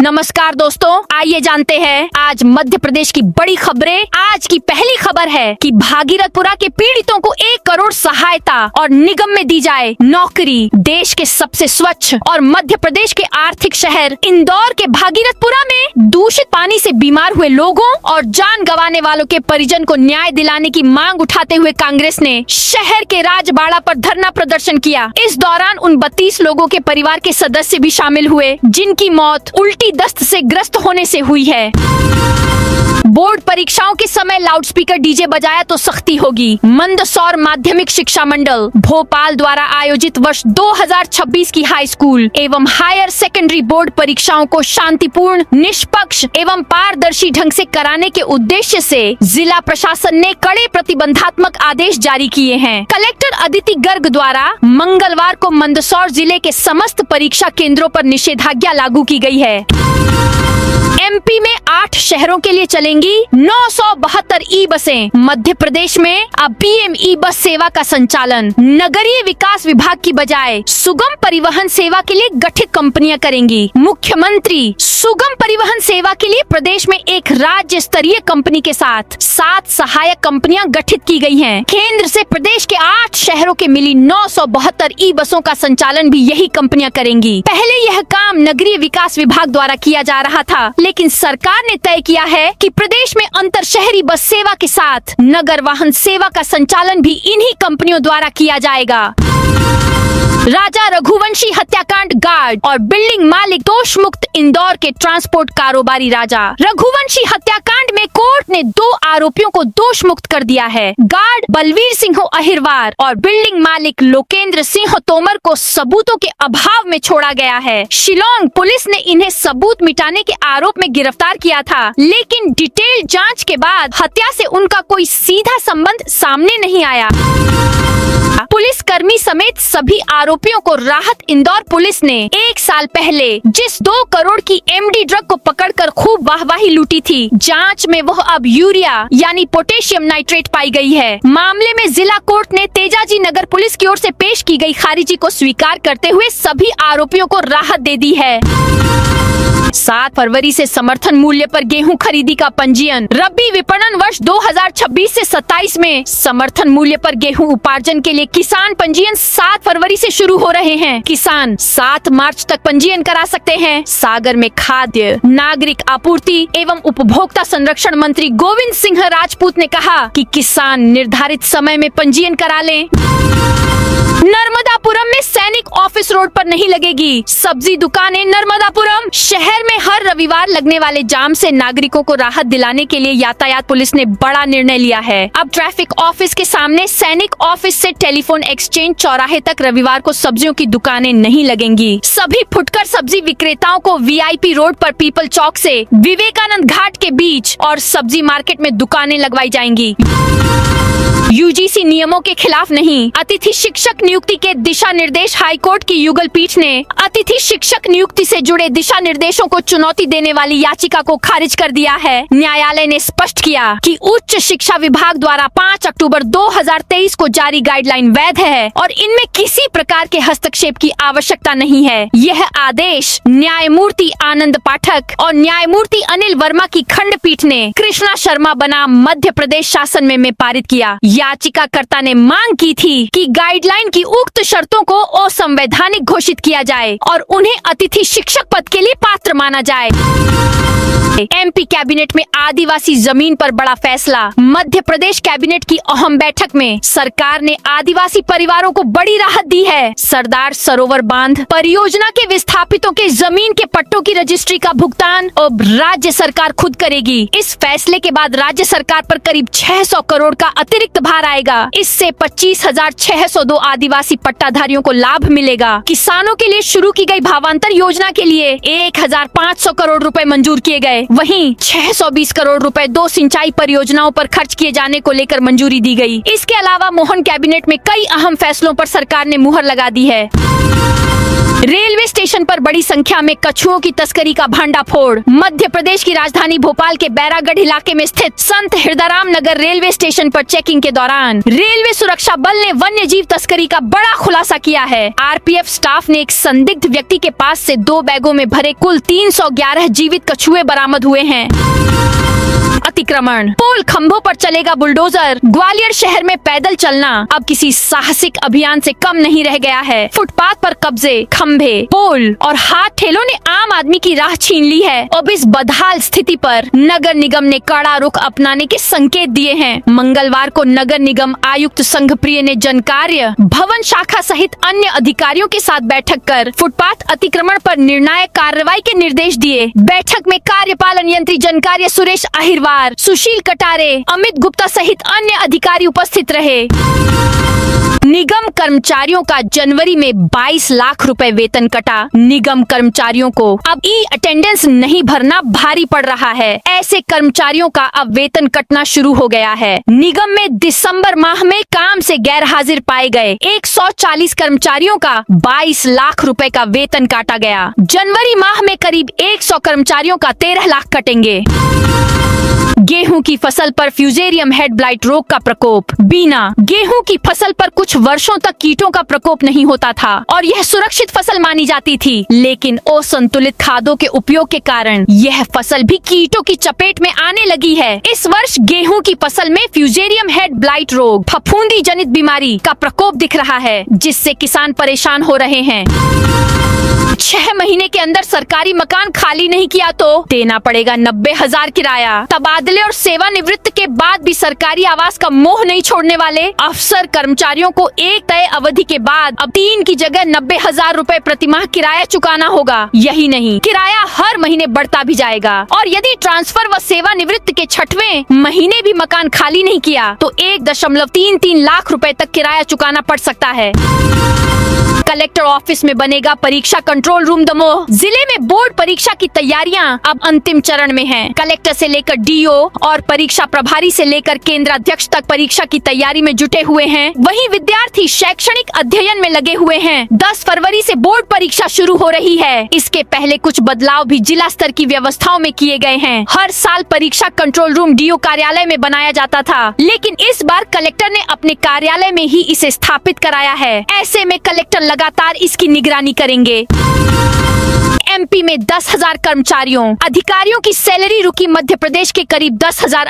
नमस्कार दोस्तों, आइए जानते हैं आज मध्य प्रदेश की बड़ी खबरें। आज की पहली खबर है कि भागीरथपुरा के पीड़ितों को 1 करोड़ सहायता और निगम में दी जाए नौकरी। देश के सबसे स्वच्छ और मध्य प्रदेश के आर्थिक शहर इंदौर के भागीरथपुरा में दूषित पानी से बीमार हुए लोगों और जान गंवाने वालों के परिजन को न्याय दिलाने की मांग उठाते हुए कांग्रेस ने शहर के राजबाड़ा पर धरना प्रदर्शन किया। इस दौरान उन 32 लोगों के परिवार के सदस्य भी शामिल हुए जिनकी मौत उल्टी दस्त से ग्रस्त होने से हुई है। बोर्ड परीक्षाओं के समय लाउडस्पीकर डीजे बजाया तो सख्ती होगी। मंदसौर माध्यमिक शिक्षा मंडल भोपाल द्वारा आयोजित वर्ष 2026 की हाई स्कूल एवं हायर सेकेंडरी बोर्ड परीक्षाओं को शांतिपूर्ण, निष्पक्ष एवं पारदर्शी ढंग से कराने के उद्देश्य से जिला प्रशासन ने कड़े प्रतिबंधात्मक आदेश जारी किए हैं। कलेक्टर अदिति गर्ग द्वारा मंगलवार को मंदसौर जिले के समस्त परीक्षा केंद्रों पर निषेधाज्ञा लागू की गई है। एमपी में 8 शहरों के लिए चलेंगी 972 ई बसें। मध्य प्रदेश में अब पीएम ई बस सेवा का संचालन नगरीय विकास विभाग की बजाय सुगम परिवहन सेवा के लिए गठित कंपनियां करेंगी। मुख्यमंत्री सुगम परिवहन सेवा के लिए प्रदेश में एक राज्य स्तरीय कंपनी के साथ 7 सहायक कंपनियां गठित की गई हैं। केंद्र से प्रदेश के 8 शहरों के मिली 972 ई बसों का संचालन भी यही कंपनियां करेंगी। पहले यह काम नगरीय विकास विभाग द्वारा किया जा रहा था, लेकिन सरकार ने तय किया है कि प्रदेश में अंतर शहरी बस सेवा के साथ नगर वाहन सेवा का संचालन भी इन्हीं कंपनियों द्वारा किया जाएगा। राजा रघुवंशी हत्याकांड गार्ड और बिल्डिंग मालिक दोष मुक्त। इंदौर के ट्रांसपोर्ट कारोबारी राजा रघुवंशी हत्याकांड में कोर्ट ने 2 आरोपियों को दोष मुक्त कर दिया है। गार्ड बलवीर सिंह अहिरवार और बिल्डिंग मालिक लोकेंद्र सिंह तोमर को सबूतों के अभाव में छोड़ा गया है। शिलोंग पुलिस ने इन्हें सबूत मिटाने के आरोप में गिरफ्तार किया था, लेकिन डिटेल जांच के बाद हत्या से उनका कोई सीधा संबंध सामने नहीं आया। पुलिस कर्मी समेत सभी आरोपियों को राहत। इंदौर पुलिस ने 1 साल पहले जिस 2 करोड़ की एमडी ड्रग को पकड़कर खूब वाहवाही लूटी थी, जांच में वह अब यूरिया यानी पोटेशियम नाइट्रेट पाई गई है। मामले में जिला कोर्ट ने तेजाजी नगर पुलिस की ओर से पेश की गई खारिजी को स्वीकार करते हुए सभी आरोपियों को राहत दे दी है। 7 फरवरी से समर्थन मूल्य पर गेहूं खरीदी का पंजीयन। रबी विपणन वर्ष 2026 से 27 में समर्थन मूल्य पर गेहूं उपार्जन के लिए किसान पंजीयन 7 फरवरी से शुरू हो रहे हैं। किसान 7 मार्च तक पंजीयन करा सकते हैं। सागर में खाद्य, नागरिक आपूर्ति एवं उपभोक्ता संरक्षण मंत्री गोविंद सिंह राजपूत ने कहा कि किसान निर्धारित समय में पंजीयन करा लें। नर्मदापुरम में सैनिक ऑफिस रोड पर नहीं लगेगी सब्जी दुकानें। नर्मदापुरम शहर में हर रविवार लगने वाले जाम से नागरिकों को राहत दिलाने के लिए यातायात पुलिस ने बड़ा निर्णय लिया है। अब ट्रैफिक ऑफिस के सामने सैनिक ऑफिस से टेलीफोन एक्सचेंज चौराहे तक रविवार को सब्जियों की दुकानें नहीं लगेंगी। सभी फुटकर सब्जी विक्रेताओं को वीआईपी रोड पर पीपल चौक से विवेकानंद घाट के बीच और सब्जी मार्केट में दुकानें लगवाई जाएंगी। यूजीसी नियमों के खिलाफ नहीं, अतिथि शिक्षक नियुक्ति के दिशा निर्देश। हाईकोर्ट की युगल पीठ ने अतिथि शिक्षक नियुक्ति से जुड़े दिशा निर्देशों को चुनौती देने वाली याचिका को खारिज कर दिया है। न्यायालय ने स्पष्ट किया कि उच्च शिक्षा विभाग द्वारा 5 अक्टूबर 2023 को जारी गाइडलाइन वैध है और इनमें किसी प्रकार के हस्तक्षेप की आवश्यकता नहीं है। यह आदेश न्यायमूर्ति आनंद पाठक और न्यायमूर्ति अनिल वर्मा की खंडपीठ ने कृष्णा शर्मा बनाम मध्य प्रदेश शासन में पारित किया। याचिकाकर्ता ने मांग की थी कि गाइडलाइन की उक्त शर्तों को असंवैधानिक घोषित किया जाए और उन्हें अतिथि शिक्षक पद के लिए पात्र माना जाए। एमपी कैबिनेट में आदिवासी जमीन पर बड़ा फैसला। मध्य प्रदेश कैबिनेट की अहम बैठक में सरकार ने आदिवासी परिवारों को बड़ी राहत दी है। सरदार सरोवर बांध परियोजना के विस्थापितों के जमीन के पट्टों की रजिस्ट्री का भुगतान अब राज्य सरकार खुद करेगी। इस फैसले के बाद राज्य सरकार पर करीब 600 करोड़ का अतिरिक्त भार आएगा। इससे 25,602 आदिवासी पट्टाधारियों को लाभ मिलेगा। किसानों के लिए शुरू की गई भावांतर योजना के लिए 1,500 करोड़ रुपए मंजूर किए गए। वहीं 620 करोड़ रुपए 2 सिंचाई परियोजनाओं पर खर्च किए जाने को लेकर मंजूरी दी गई। इसके अलावा मोहन कैबिनेट में कई अहम फैसलों पर सरकार ने मुहर लगा दी है। रेलवे स्टेशन पर बड़ी संख्या में कछुओं की तस्करी का भांडाफोड़। मध्य प्रदेश की राजधानी भोपाल के बैरागढ़ इलाके में स्थित संत हिरदाराम नगर रेलवे स्टेशन पर चेकिंग के दौरान रेलवे सुरक्षा बल ने वन्य जीव तस्करी का बड़ा खुलासा किया है। आरपीएफ स्टाफ ने एक संदिग्ध व्यक्ति के पास से 2 बैगों में भरे कुल 311 जीवित कछुए बरामद हुए हैं। अतिक्रमण, पोल खंभों पर चलेगा बुलडोजर। ग्वालियर शहर में पैदल चलना अब किसी साहसिक अभियान से कम नहीं रह गया है। फुटपाथ पर कब्जे, खंभे, पोल और हाथ ठेलों ने आम आदमी की राह छीन ली है। अब इस बदहाल स्थिति पर नगर निगम ने कड़ा रुख अपनाने के संकेत दिए हैं। मंगलवार को नगर निगम आयुक्त संघप्रिय ने जन कार्य भवन शाखा सहित अन्य अधिकारियों के साथ बैठक कर फुटपाथ अतिक्रमण पर निर्णायक कार्रवाई के निर्देश दिए। बैठक में कार्यपालन यंत्री जन कार्य सुरेश अहिरवार, सुशील कटारे, अमित गुप्ता सहित अन्य अधिकारी उपस्थित रहे। निगम कर्मचारियों का जनवरी में 22 लाख रुपए वेतन कटा। निगम कर्मचारियों को अब अटेंडेंस नहीं भरना भारी पड़ रहा है। ऐसे कर्मचारियों का अब वेतन कटना शुरू हो गया है। निगम में दिसंबर माह में काम से गैर हाजिर पाए गए 140 कर्मचारियों का 22 लाख रुपए का वेतन काटा गया। जनवरी माह में करीब 100 कर्मचारियों का 13 लाख कटेंगे। गेहूं की फसल पर फ्यूजेरियम हेड ब्लाइट रोग का प्रकोप। बीना, गेहूं की फसल पर कुछ वर्षों तक कीटों का प्रकोप नहीं होता था और यह सुरक्षित फसल मानी जाती थी, लेकिन असंतुलित खादों के उपयोग के कारण यह फसल भी कीटों की चपेट में आने लगी है। इस वर्ष गेहूं की फसल में फ्यूजेरियम हेड ब्लाइट रोग, फफूंदी जनित बीमारी का प्रकोप दिख रहा है, जिससे किसान परेशान हो रहे हैं। 6 महीने के अंदर सरकारी मकान खाली नहीं किया तो देना पड़ेगा 90,000 किराया। तबादले और सेवानिवृत्त के बाद भी सरकारी आवास का मोह नहीं छोड़ने वाले अफसर कर्मचारियों को एक तय अवधि के बाद अब 3 की जगह 90,000 रुपए प्रतिमाह किराया चुकाना होगा। यही नहीं, किराया हर महीने बढ़ता भी जाएगा और यदि ट्रांसफर व सेवानिवृत्त के 6वें महीने भी मकान खाली नहीं किया तो 1.33 लाख रुपए तक किराया चुकाना पड़ सकता है। कलेक्टर ऑफिस में बनेगा परीक्षा कंट्रोल रूम दमोह। जिले में बोर्ड परीक्षा की तैयारियां अब अंतिम चरण में हैं। कलेक्टर से लेकर डीओ और परीक्षा प्रभारी से लेकर केंद्राध्यक्ष तक परीक्षा की तैयारी में जुटे हुए हैं। वहीं विद्यार्थी शैक्षणिक अध्ययन में लगे हुए हैं। 10 फरवरी से बोर्ड परीक्षा शुरू हो रही है। इसके पहले कुछ बदलाव भी जिला स्तर की व्यवस्थाओं में किए गए हैं। हर साल परीक्षा कंट्रोल रूम डीओ कार्यालय में बनाया जाता था, लेकिन इस बार कलेक्टर ने अपने कार्यालय में ही इसे स्थापित कराया है। ऐसे में कलेक्टर लगातार इसकी निगरानी करेंगे। एमपी में 10,000 अधिकारियों की सैलरी रुकी। मध्य प्रदेश के करीब 10,000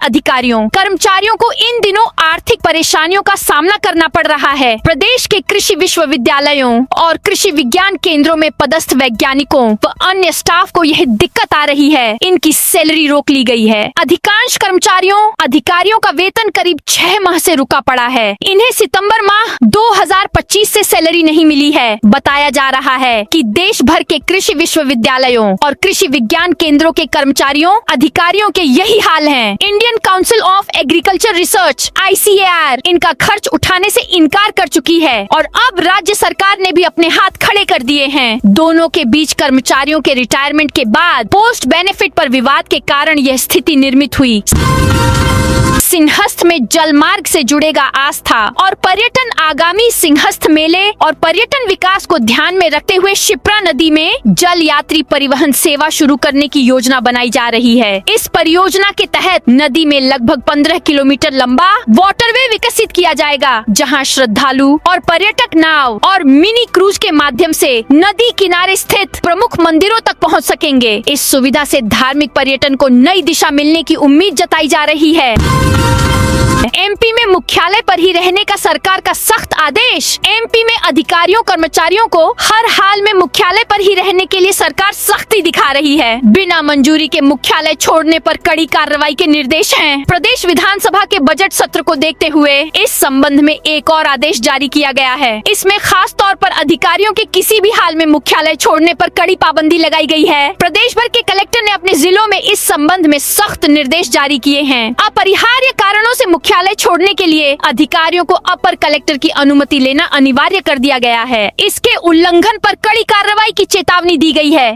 कर्मचारियों को इन दिनों आर्थिक परेशानियों का सामना करना पड़ रहा है। प्रदेश के कृषि विश्वविद्यालयों और कृषि विज्ञान केंद्रों में पदस्थ वैज्ञानिकों व अन्य स्टाफ को यह दिक्कत आ रही है। इनकी सैलरी रोक ली गई है। अधिकांश अधिकारियों का वेतन करीब 6 माह से रुका पड़ा है। इन्हें सितंबर माह 2025 से सैलरी नहीं मिली है। बताया जा रहा है कि देश भर के कृषि विश्वविद्यालयों और कृषि विज्ञान केंद्रों के कर्मचारियों अधिकारियों के यही हाल है। Indian council of agriculture research ICAR इनका खर्च उठाने से इनकार कर चुकी है और अब राज्य सरकार ने भी अपने हाथ खड़े कर दिए हैं। दोनों के बीच कर्मचारियों के रिटायरमेंट के बाद पोस्ट बेनिफिट पर विवाद के कारण यह स्थिति निर्मित हुई। सिंहस्थ में जल मार्ग से जुड़ेगा आस्था और पर्यटन। आगामी सिंहस्थ मेले और पर्यटन विकास को ध्यान में रखते हुए शिप्रा नदी में जल यात्री परिवहन सेवा शुरू करने की योजना बनाई जा रही है। इस परियोजना के तहत नदी में लगभग 15 किलोमीटर लंबा वाटरवे विकसित किया जाएगा, जहां श्रद्धालु और पर्यटक नाव और मिनी क्रूज के माध्यम से नदी किनारे स्थित प्रमुख मंदिरों तक पहुंच सकेंगे। इस सुविधा से धार्मिक पर्यटन को नई दिशा मिलने की उम्मीद जताई जा रही है। एमपी में मुख्यालय पर ही रहने का सरकार का सख्त आदेश। एमपी में अधिकारियों कर्मचारियों को हर हाल में मुख्यालय पर ही रहने के लिए सरकार सख्ती दिखा रही है। बिना मंजूरी के मुख्यालय छोड़ने पर कड़ी कार्रवाई के निर्देश हैं। प्रदेश विधानसभा के बजट सत्र को देखते हुए इस संबंध में एक और आदेश जारी किया गया है। इसमें खास तौर पर अधिकारियों के किसी भी हाल में मुख्यालय छोड़ने पर कड़ी पाबंदी लगाई गई है। प्रदेश भर के कलेक्टर ने अपने जिलों में इस संबंध में सख्त निर्देश जारी किए हैं। अपरिहार्य अनिवार्य कारणों से मुख्यालय छोड़ने के लिए अधिकारियों को अपर कलेक्टर की अनुमति लेना अनिवार्य कर दिया गया है। इसके उल्लंघन पर कड़ी कार्रवाई की चेतावनी दी गई है।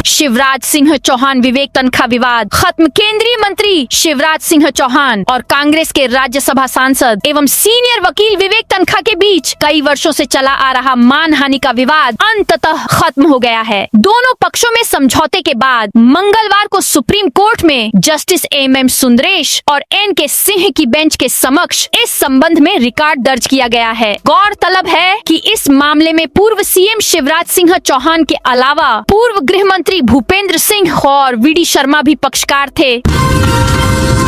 शिवराज सिंह चौहान विवेक तनखा विवाद खत्म। केंद्रीय मंत्री शिवराज सिंह चौहान और कांग्रेस के राज्यसभा सांसद एवं सीनियर वकील विवेक तनखा के बीच कई वर्षों से चला आ रहा मानहानि का विवाद अंततः खत्म हो गया है। दोनों पक्षों में समझौते के बाद मंगलवार को सुप्रीम कोर्ट में जस्टिस एम सुंदरेश और NK सिंह की बेंच के समक्ष इस संबंध में रिकॉर्ड दर्ज किया गया है। गौरतलब है कि इस मामले में पूर्व CM शिवराज सिंह चौहान के अलावा पूर्व गृह मंत्री भूपेंद्र सिंह और VD शर्मा भी पक्षकार थे।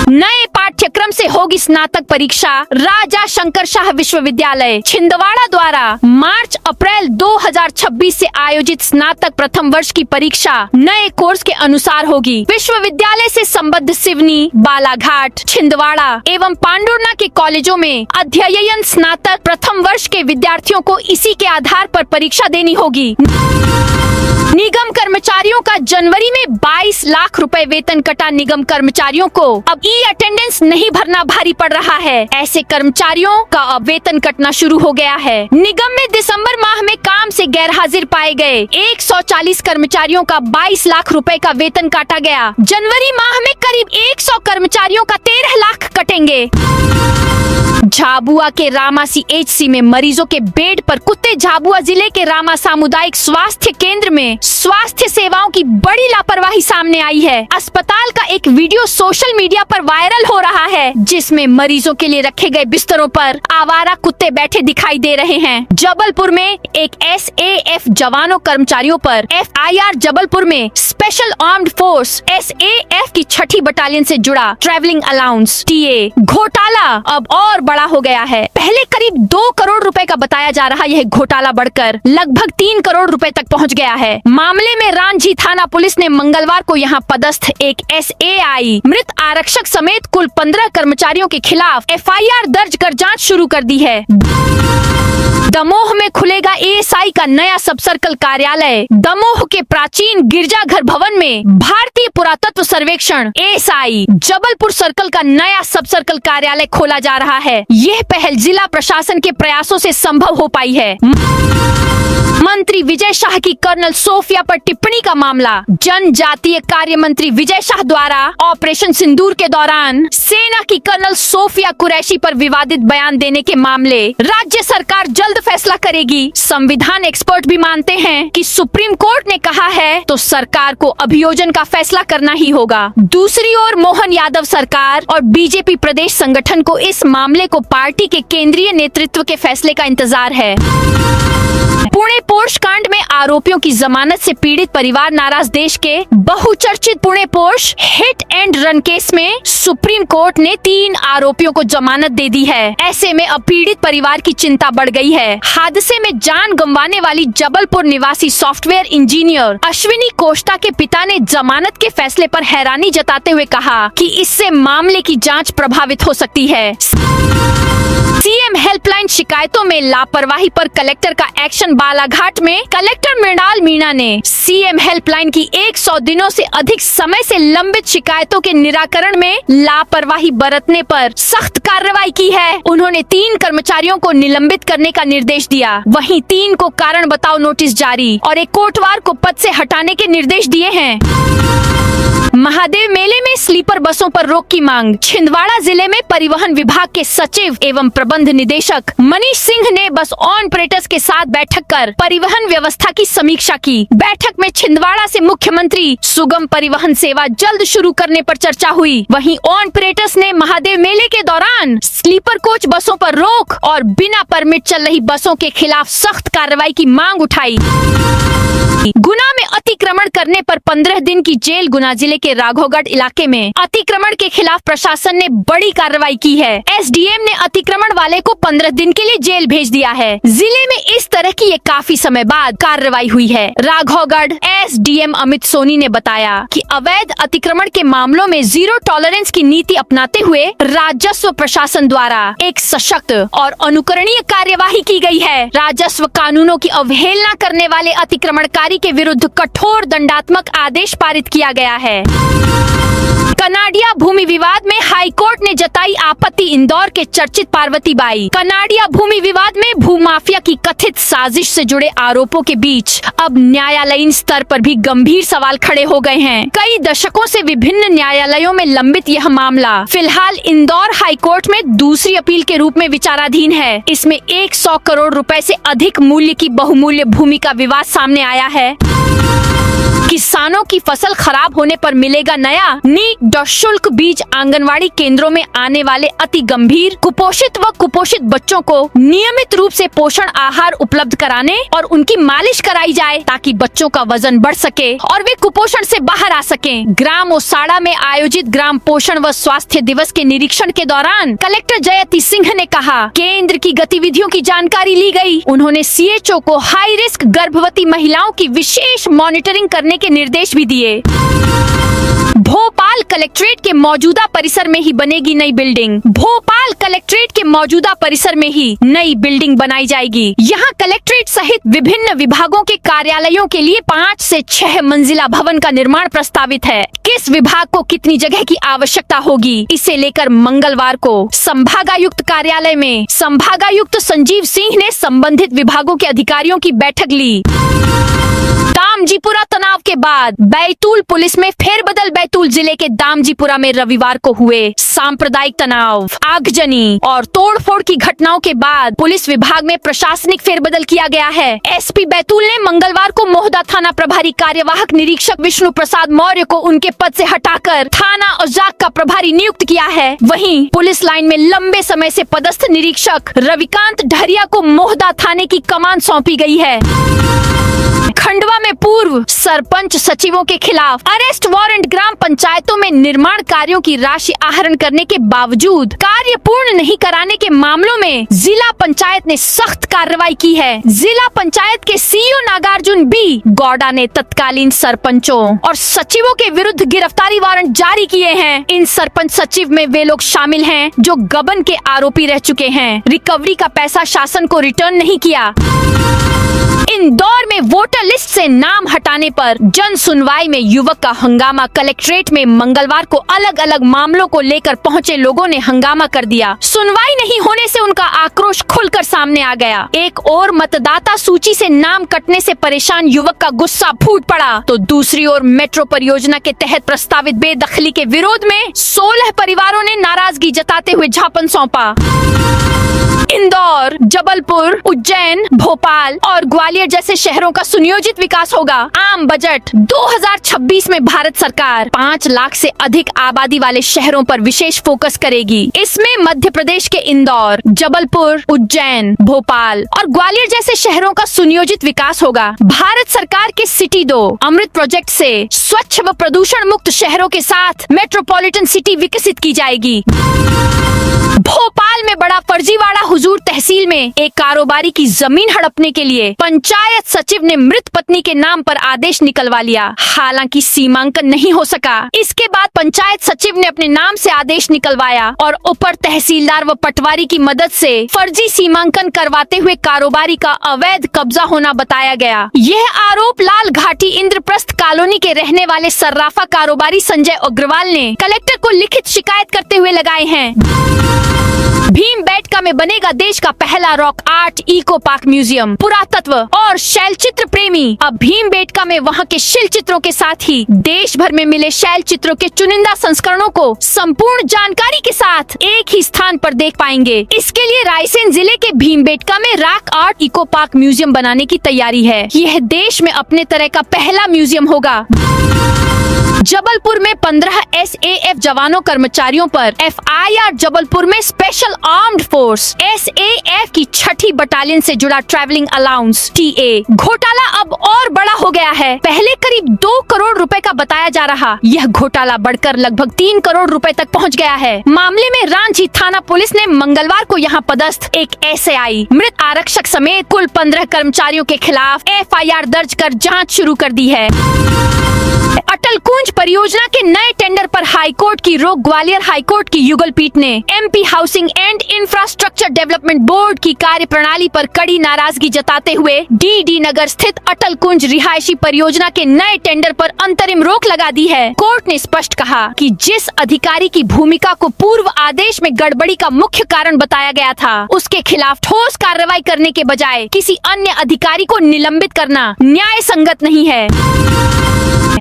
नए पाठ्यक्रम से होगी स्नातक परीक्षा। राजा शंकर शाह विश्वविद्यालय छिंदवाड़ा द्वारा मार्च अप्रैल 2026 से आयोजित स्नातक प्रथम वर्ष की परीक्षा नए कोर्स के अनुसार होगी। विश्वविद्यालय से संबद्ध सिवनी, बालाघाट, छिंदवाड़ा एवं पांडुर्ना के कॉलेजों में अध्ययन स्नातक प्रथम वर्ष के विद्यार्थियों को इसी के आधार पर परीक्षा देनी होगी। निगम कर्मचारियों का जनवरी में 22 लाख रुपए वेतन कटा। निगम कर्मचारियों को अब अटेंडेंस नहीं भरना भारी पड़ रहा है। ऐसे कर्मचारियों का अब वेतन कटना शुरू हो गया है। निगम में दिसंबर माह में काम से गैरहाजिर पाए गए 140 कर्मचारियों का 22 लाख रुपए का वेतन काटा गया। जनवरी माह में करीब 100 कर्मचारियों का 13 लाख कटेंगे। झाबुआ के रामा CHC में मरीजों के बेड पर कुत्ते। झाबुआ जिले के रामा सामुदायिक स्वास्थ्य केंद्र में स्वास्थ्य सेवाओं की बड़ी लापरवाही सामने आई है। अस्पताल का एक वीडियो सोशल मीडिया पर वायरल हो रहा है, जिसमें मरीजों के लिए रखे गए बिस्तरों पर आवारा कुत्ते बैठे दिखाई दे रहे हैं। जबलपुर में एक SAF जवानों कर्मचारियों पर FIR। जबलपुर में स्पेशल आर्म्ड फोर्स SAF की 6ठी बटालियन से जुड़ा ट्रैवलिंग अलाउंस TA घोटाला अब और बड़ा हो गया है। पहले करीब 2 करोड़ रुपए का बताया जा रहा यह घोटाला बढ़कर लगभग 3 करोड़ रुपए तक पहुंच गया है। मामले में रांझी थाना पुलिस ने मंगलवार को यहां पदस्थ एक SAI, मृत आरक्षक समेत कुल 15 कर्मचारियों के खिलाफ FIR दर्ज कर जांच शुरू कर दी है। दमोह में खुलेगा ASI का नया सब सर्कल कार्यालय। दमोह के प्राचीन गिरजाघर भवन में भारतीय पुरातत्व सर्वेक्षण ASI जबलपुर सर्कल का नया सब सर्कल कार्यालय खोला जा रहा है। यह पहल जिला प्रशासन के प्रयासों से संभव हो पाई है। मंत्री विजय शाह की कर्नल सोफिया पर टिप्पणी का मामला। जनजातीय कार्य मंत्री विजय शाह द्वारा ऑपरेशन सिंदूर के दौरान सेना की कर्नल सोफिया कुरैशी पर विवादित बयान देने के मामले राज्य सरकार जल्द फैसला करेगी। संविधान एक्सपर्ट भी मानते हैं कि सुप्रीम कोर्ट ने कहा है तो सरकार को अभियोजन का फैसला करना ही होगा। दूसरी ओर मोहन यादव सरकार और BJP प्रदेश संगठन को इस मामले को पार्टी के केंद्रीय नेतृत्व के फैसले का इंतजार है। पुणे पोर्श कांड में आरोपियों की जमानत से पीड़ित परिवार नाराज। देश के बहुचर्चित Pune Porsche hit and run case में सुप्रीम कोर्ट ने 3 आरोपियों को जमानत दे दी है। ऐसे में अब पीड़ित परिवार की चिंता बढ़ गई है। हादसे में जान गंवाने वाली जबलपुर निवासी सॉफ्टवेयर इंजीनियर अश्विनी कोष्टा के पिता ने जमानत के फैसले पर हैरानी जताते हुए कहा कि इससे मामले की जांच प्रभावित हो सकती है। CM हेल्पलाइन शिकायतों में लापरवाही पर कलेक्टर का एक्शन। बालाघाट में कलेक्टर मृणाल मीणा ने CM हेल्पलाइन की 100 दिनों से अधिक समय से लंबित शिकायतों के निराकरण में लापरवाही बरतने पर सख्त कार्रवाई की है। उन्होंने 3 कर्मचारियों को निलंबित करने का निर्देश दिया। वहीं 3 को कारण बताओ नोटिस जारी और एक कोटवार को पद से हटाने के निर्देश दिए हैं। महादेव मेले में स्लीपर बसों पर रोक की मांग। छिंदवाड़ा जिले में परिवहन विभाग के सचिव एवं प्रबंध निदेशक मनीष सिंह ने बस ऑपरेटर्स के साथ बैठक कर परिवहन व्यवस्था की समीक्षा की। बैठक में छिंदवाड़ा से मुख्यमंत्री सुगम परिवहन सेवा जल्द शुरू करने पर चर्चा हुई। वहीं ऑपरेटर्स ने महादेव मेले के दौरान स्लीपर कोच बसों पर रोक और बिना परमिट चल रही बसों के खिलाफ सख्त कार्रवाई की मांग उठाई। गुना में अतिक्रमण करने पर 15 दिन की जेल। गुना जिले के राघोगढ़ इलाके में अतिक्रमण के खिलाफ प्रशासन ने बड़ी कार्रवाई की है। SDM ने अतिक्रमण वाले को 15 दिन के लिए जेल भेज दिया है। जिले में इस तरह की ये काफी समय बाद कार्रवाई हुई है। राघोगढ़ SDM अमित सोनी ने बताया कि अवैध अतिक्रमण के मामलों में जीरो टॉलरेंस की नीति अपनाते हुए राजस्व प्रशासन द्वारा एक सशक्त और अनुकरणीय कार्यवाही की गई है। राजस्व कानूनों की अवहेलना करने वाले अतिक्रमणकारी के विरुद्ध कठोर दंडात्मक आदेश पारित किया गया है। कनाडिया भूमि विवाद में हाईकोर्ट ने जताई आपत्ति, इंदौर के चर्चित पार्वती बाई। कनाडिया भूमि विवाद में भूमाफिया की कथित साजिश से जुड़े आरोपों के बीच अब न्यायालयीन स्तर पर भी गंभीर सवाल खड़े हो गए हैं। कई दशकों से विभिन्न न्यायालयों में लंबित यह मामला फिलहाल इंदौर हाईकोर्ट में दूसरी अपील के रूप में विचाराधीन है। इसमें 100 करोड़ रुपए से अधिक मूल्य की बहुमूल्य भूमि का विवाद सामने आया है। किसानों की फसल खराब होने पर मिलेगा नया निःशुल्क बीज। आंगनवाड़ी केंद्रों में आने वाले अति गंभीर कुपोषित व कुपोषित बच्चों को नियमित रूप से पोषण आहार उपलब्ध कराने और उनकी मालिश कराई जाए ताकि बच्चों का वजन बढ़ सके और वे कुपोषण से बाहर आ सकें। ग्राम ओसाड़ा में आयोजित ग्राम पोषण व स्वास्थ्य दिवस के निरीक्षण के दौरान कलेक्टर जयति सिंह ने कहा, केंद्र की गतिविधियों की जानकारी ली गई। उन्होंने सीएचओ को हाई रिस्क गर्भवती महिलाओं की विशेष मॉनिटरिंग करने के निर्देश भी दिए। भोपाल कलेक्ट्रेट के मौजूदा परिसर में ही बनेगी नई बिल्डिंग। भोपाल कलेक्ट्रेट के मौजूदा परिसर में ही नई बिल्डिंग बनाई जाएगी। यहाँ कलेक्ट्रेट सहित विभिन्न विभागों के कार्यालयों के लिए 5 से 6 मंजिला भवन का निर्माण प्रस्तावित है। किस विभाग को कितनी जगह की आवश्यकता होगी, इसे लेकर मंगलवार को संभागायुक्त कार्यालय में संभागायुक्त संजीव सिंह ने संबंधित विभागों के अधिकारियों की बैठक ली। दामजीपुरा तनाव के बाद बैतूल पुलिस में फेरबदल। बैतूल जिले के दामजीपुरा में रविवार को हुए सांप्रदायिक तनाव, आगजनी और तोड़फोड़ की घटनाओं के बाद पुलिस विभाग में प्रशासनिक फेरबदल किया गया है। एसपी बैतूल ने मंगलवार को मोहदा थाना प्रभारी कार्यवाहक निरीक्षक विष्णु प्रसाद मौर्य को उनके पद से हटाकर थाना औजाक का प्रभारी नियुक्त किया है। वहीं पुलिस लाइन में लंबे समय से पदस्थ निरीक्षक रविकांत ढरिया को मोहदा थाने की कमान सौंपी गई है। खंडवा में पूर्व सरपंच सचिवों के खिलाफ अरेस्ट वारंट। ग्राम पंचायतों में निर्माण कार्यों की राशि आहरण करने के बावजूद कार्य पूर्ण नहीं कराने के मामलों में जिला पंचायत ने सख्त कार्रवाई की है। जिला पंचायत के सीईओ नागार्जुन बी गौड़ा ने तत्कालीन सरपंचों और सचिवों के विरुद्ध गिरफ्तारी वारंट जारी किए हैं। इन सरपंच सचिव में वे लोग शामिल हैं जो गबन के आरोपी रह चुके हैं, रिकवरी का पैसा शासन को रिटर्न नहीं किया। इंदौर में वोटर लिस्ट से नाम हटाने पर जन सुनवाई में युवक का हंगामा। कलेक्ट्रेट में मंगलवार को अलग अलग मामलों को लेकर पहुंचे लोगों ने हंगामा कर दिया। सुनवाई नहीं होने से उनका आक्रोश खुलकर सामने आ गया। एक और मतदाता सूची से नाम कटने से परेशान युवक का गुस्सा फूट पड़ा, तो दूसरी ओर मेट्रो परियोजना के तहत प्रस्तावित बेदखली के विरोध में 16 परिवारों ने नाराजगी जताते हुए ज्ञापन सौंपा। इंदौर, जबलपुर, उज्जैन, भोपाल और ग्वालियर जैसे शहरों का सुनियोजित विकास होगा। आम बजट 2026 में भारत सरकार 5 लाख से अधिक आबादी वाले शहरों पर विशेष फोकस करेगी। इसमें मध्य प्रदेश के इंदौर, जबलपुर, उज्जैन, भोपाल और ग्वालियर जैसे शहरों का सुनियोजित विकास होगा। भारत सरकार के सिटी 2 अमृत प्रोजेक्ट से स्वच्छ व प्रदूषण मुक्त शहरों के साथ मेट्रोपॉलिटन सिटी विकसित की जाएगी। भोपाल में बड़ा फर्जीवाड़ा। हुजूर तहसील में एक कारोबारी की जमीन हड़पने के लिए पंचायत सचिव ने मृत पत्नी के नाम पर आदेश निकलवा लिया। हालांकि सीमांकन नहीं हो सका। इसके बाद पंचायत सचिव ने अपने नाम से आदेश निकलवाया और ऊपर तहसीलदार व पटवारी की मदद से फर्जी सीमांकन करवाते हुए कारोबारी का अवैध कब्जा होना बताया गया। यह आरोप लाल घाटी इंद्रप्रस्थ कॉलोनी के रहने वाले सर्राफा कारोबारी संजय अग्रवाल ने कलेक्टर को लिखित शिकायत करते हुए लगाए हैं। भीमबेटका में बनेगा देश का पहला rock art eco park museum. पुरातत्व और शैल चित्र प्रेमी अब भीमबेटका में वहां के शिल चित्रों के साथ ही देश भर में मिले शैल चित्रों के चुनिंदा संस्करणों को संपूर्ण जानकारी के साथ एक ही स्थान पर देख पाएंगे। इसके लिए रायसेन जिले के भीमबेटका में rock art eco park museum बनाने की तैयारी है। यह देश में अपने तरह का पहला म्यूजियम होगा। जबलपुर में 15 SAF जवानों कर्मचारियों पर FIR। जबलपुर में स्पेशल आर्म्ड फोर्स SAF की 6ठी बटालियन से जुड़ा ट्रैवलिंग अलाउंस TA घोटाला अब और बड़ा हो गया है। पहले करीब 2 करोड़ रुपए का बताया जा रहा, यह घोटाला बढ़कर लगभग 3 करोड़ रुपए तक पहुंच गया है। मामले में रांची थाना पुलिस ने मंगलवार को यहां पदस्थ एक SAI, मृत आरक्षक समेत कुल 15 कर्मचारियों के खिलाफ FIR दर्ज कर जाँच शुरू कर दी है। अटल कुंज परियोजना के नए टेंडर पर हाईकोर्ट की रोक ग्वालियर हाईकोर्ट की युगल पीठ ने MP housing and infrastructure development board की कार्यप्रणाली पर कड़ी नाराजगी जताते हुए डी नगर स्थित अटल कुंज रिहायशी परियोजना के नए टेंडर पर अंतरिम रोक लगा दी है। कोर्ट ने स्पष्ट कहा कि जिस अधिकारी की भूमिका को पूर्व आदेश में गड़बड़ी का मुख्य कारण बताया गया था, उसके खिलाफ ठोस कार्रवाई करने के बजाय किसी अन्य अधिकारी को निलंबित करना न्याय संगत नहीं है।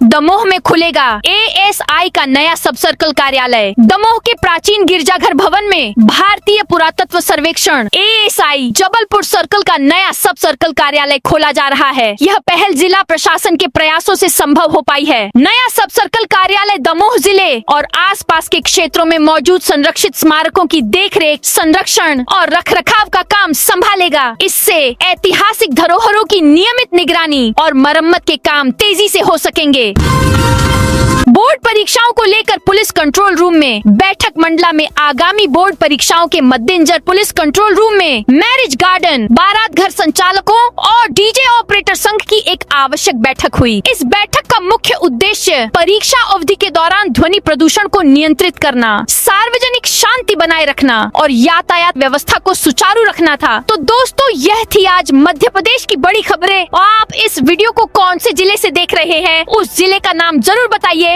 दमोह में खुलेगा एएसआई का नया सब सर्कल कार्यालय। दमोह के प्राचीन गिरजाघर भवन में भारतीय पुरातत्व सर्वेक्षण एएसआई जबलपुर सर्कल का नया सब सर्कल कार्यालय खोला जा रहा है। यह पहल जिला प्रशासन के प्रयासों से संभव हो पाई है। नया सब सर्कल कार्यालय दमोह जिले और आसपास के क्षेत्रों में मौजूद संरक्षित स्मारकों की देखरेख, संरक्षण और रखरखाव का काम संभालेगा। इससे ऐतिहासिक धरोहरों की नियमित निगरानी और मरम्मत के काम तेजी से हो सकेंगे। बोर्ड परीक्षाओं को लेकर पुलिस कंट्रोल रूम में बैठक। मंडला में आगामी बोर्ड परीक्षाओं के मद्देनजर पुलिस कंट्रोल रूम में मैरिज गार्डन, बारात घर संचालकों और डीजे ऑपरेटर संघ की एक आवश्यक बैठक हुई। इस बैठक का मुख्य उद्देश्य परीक्षा अवधि के दौरान ध्वनि प्रदूषण को नियंत्रित करना, सार्वजनिक शांति बनाए रखना और यातायात व्यवस्था को सुचारू रखना था। तो दोस्तों, यह थी आज मध्य प्रदेश की बड़ी खबरें। आप इस वीडियो को कौन से जिले से देख रहे हैं, उस जिले का नाम जरूर बताइए।